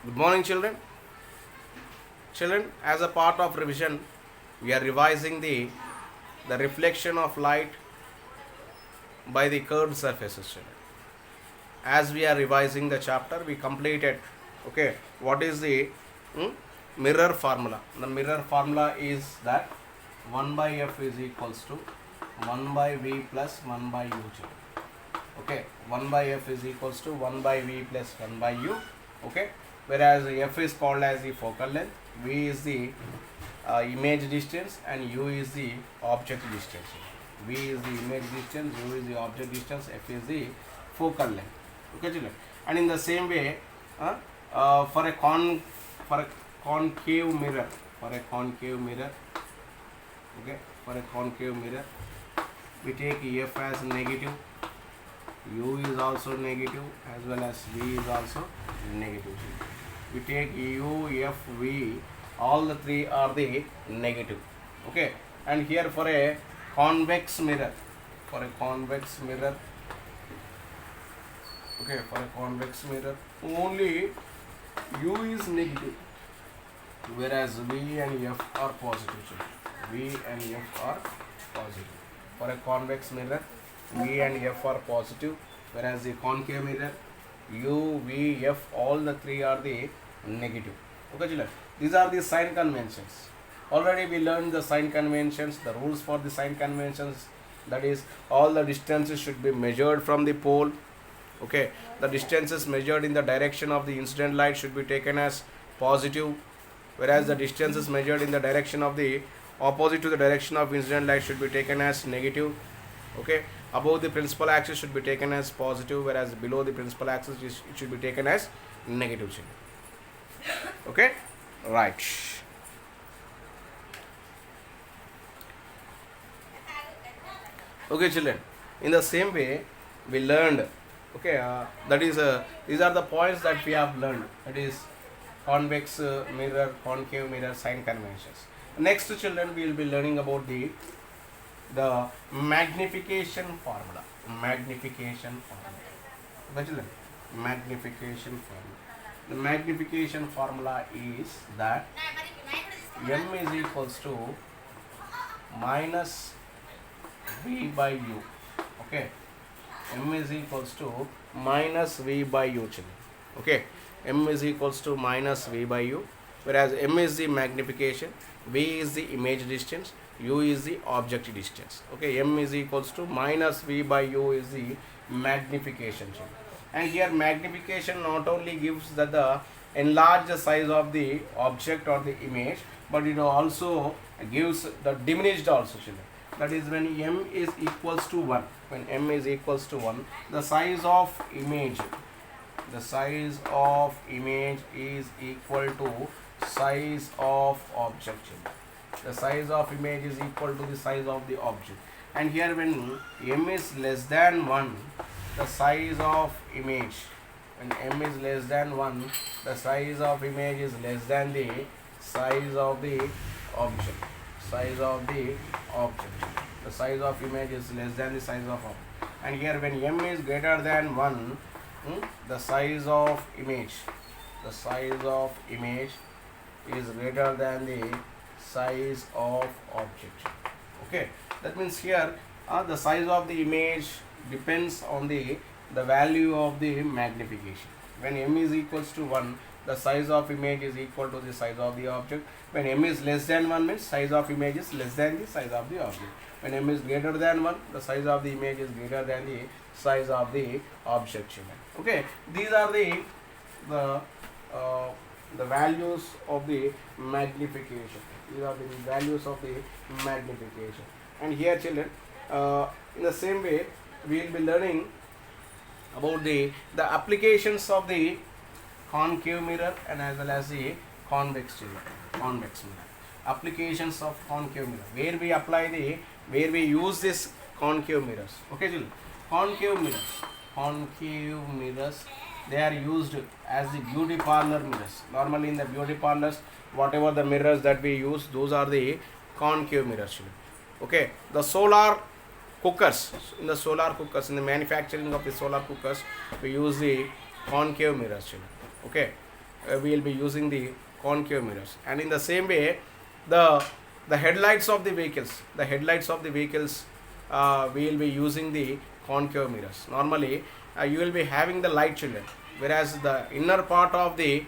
Good morning, children. Children, as a part of revision, we are revising the reflection of light by the curved surfaces. Children. As we are revising the chapter, we completed. Okay, what is the mirror formula? The mirror formula is that 1 by f is equals to 1 by v plus 1 by u. Children. Okay, 1 by f is equals to 1 by v plus 1 by u. Okay, whereas f is called as the focal length, v is the image distance, and u is the object distance. V is the image distance, u is the object distance, f is the focal length. Okay, children. And in the same way, for a concave mirror, okay, for a concave mirror, we take f as negative, u is also negative, as well as v is also negative. We take u, f, v, all the three are the negative. Okay, and here for a convex mirror, okay, for a convex mirror, only u is negative, whereas v and f are positive. V and f are positive. For a convex mirror, v and f are positive, whereas the concave mirror, u, v, f, all the three are the negative. Okay, children. These are the sign conventions. Already we learned the sign conventions, the rules for the sign conventions. That is, all the distances should be measured from the pole. Okay, the distances measured in the direction of the incident light should be taken as positive, whereas the distances measured in the direction of the opposite to the direction of incident light should be taken as negative. Okay, above the principal axis should be taken as positive, whereas below the principal axis it should be taken as negative. Okay, right. Okay, children. In the same way, we learned. Okay, that is these are the points that we have learned. That is convex mirror, concave mirror, sign conventions. Next, children, we will be learning about the magnification formula. Okay, children, magnification formula. The magnification formula is that m is equals to minus v by u. Okay, m is equals to minus v by u, children. Okay, m is equals to minus v by u, whereas m is the magnification, v is the image distance, u is the object distance. Okay, m is equals to minus v by u is the magnification, children. And here magnification not only gives the enlarged size of the object or the image, but it also gives the diminished also, children. That is, when m is equals to 1, the size of image is equal to size of object. The size of image is equal to the size of the object. And here when m is less than 1, the size of image, when m is less than 1, the size of image is less than the size of the object. The size of image is less than the size of object. And here when m is greater than 1, the size of image is greater than the size of object. Okay, that means here the size of the image depends on the value of the magnification. When m is equals to 1, the size of image is equal to the size of the object. When m is less than 1 means size of image is less than the size of the object. When m is greater than 1, the size of the image is greater than the size of the object. Okay, these are the values of the magnification. And here, children, in the same way, we will be learning about the applications of the concave mirror and as well as the convex mirror. Applications of concave mirror, where we use this concave mirrors. Okay, children, concave mirrors, they are used as the beauty parlor mirrors. Normally in the beauty parlors, whatever the mirrors that we use, those are the concave mirrors, children. Okay, the solar cookers, in the manufacturing of the solar cookers, we use the concave mirrors, children. Okay, we will be using the concave mirrors. And in the same way, the headlights of the vehicles, we will be using the concave mirrors. Normally you will be having the light, children, whereas the inner part of the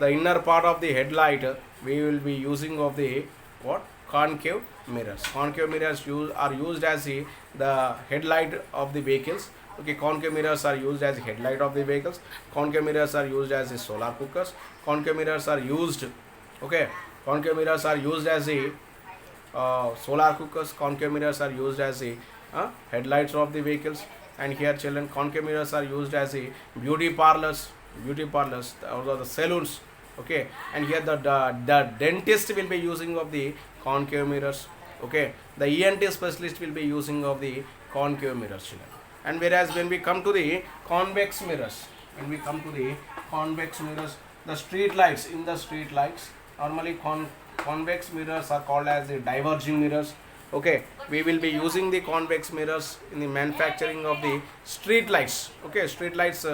headlight, we will be using of the what? Concave mirrors. Concave mirrors are used as the headlight of the vehicles. Okay, concave mirrors are used as headlight of the vehicles. Concave mirrors are used as the solar cookers. Concave mirrors are used, okay, concave mirrors are used as the solar cookers. Concave mirrors are used as the headlights of the vehicles. And here, children, concave mirrors are used as the beauty parlors, or the salons. Okay, and here the dentist will be using of the concave mirrors. Okay, the ENT specialist will be using of the concave mirrors, children. And whereas when we come to the convex mirrors, the street lights, normally convex mirrors are called as the diverging mirrors. Okay, we will be using the convex mirrors in the manufacturing of the street lights. Okay, street lights,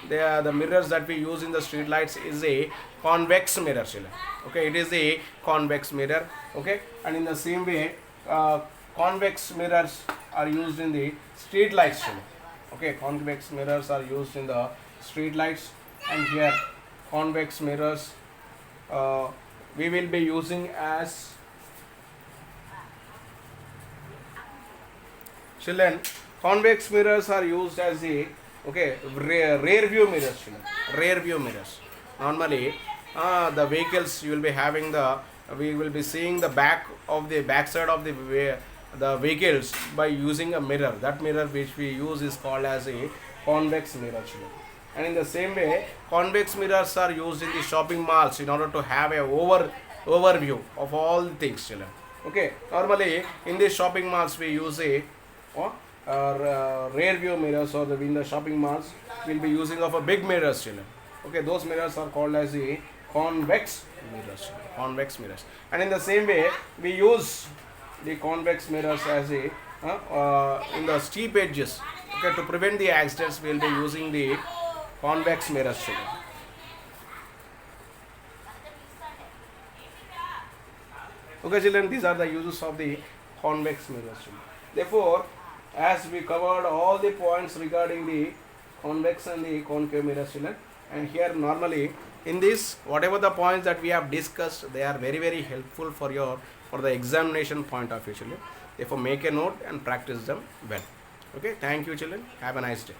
they are the mirrors that we use in the street lights is a convex mirror, children. Okay, it is a convex mirror. Okay, and in the same way, convex mirrors are used in the street lights, children. Okay, convex mirrors are used in the street lights. And here convex mirrors we will be using as, children, convex mirrors are used as the, okay, rear view mirrors, children. Rear view mirrors. Normally the vehicles, you will be having we will be seeing the back side of the vehicles by using a mirror. That mirror which we use is called as a convex mirror, children. And in the same way, convex mirrors are used in the shopping malls in order to have a overview of all the things, children. Okay, normally in the shopping malls we use a rear view mirrors, or in the shopping malls we'll be using of a big mirrors, children. Okay, those mirrors are called as the convex mirrors. And in the same way, we use the convex mirrors as a in the steep edges. Okay, to prevent the accidents, we will be using the convex mirrors, children. Okay, children, these are the uses of the convex mirrors, children. Therefore, as we covered all the points regarding the convex and the concave mirrors, children, and here normally in this, whatever the points that we have discussed, they are very, very helpful for the examination point of view, children. Therefore, make a note and practice them well. Okay, thank you, children. Have a nice day.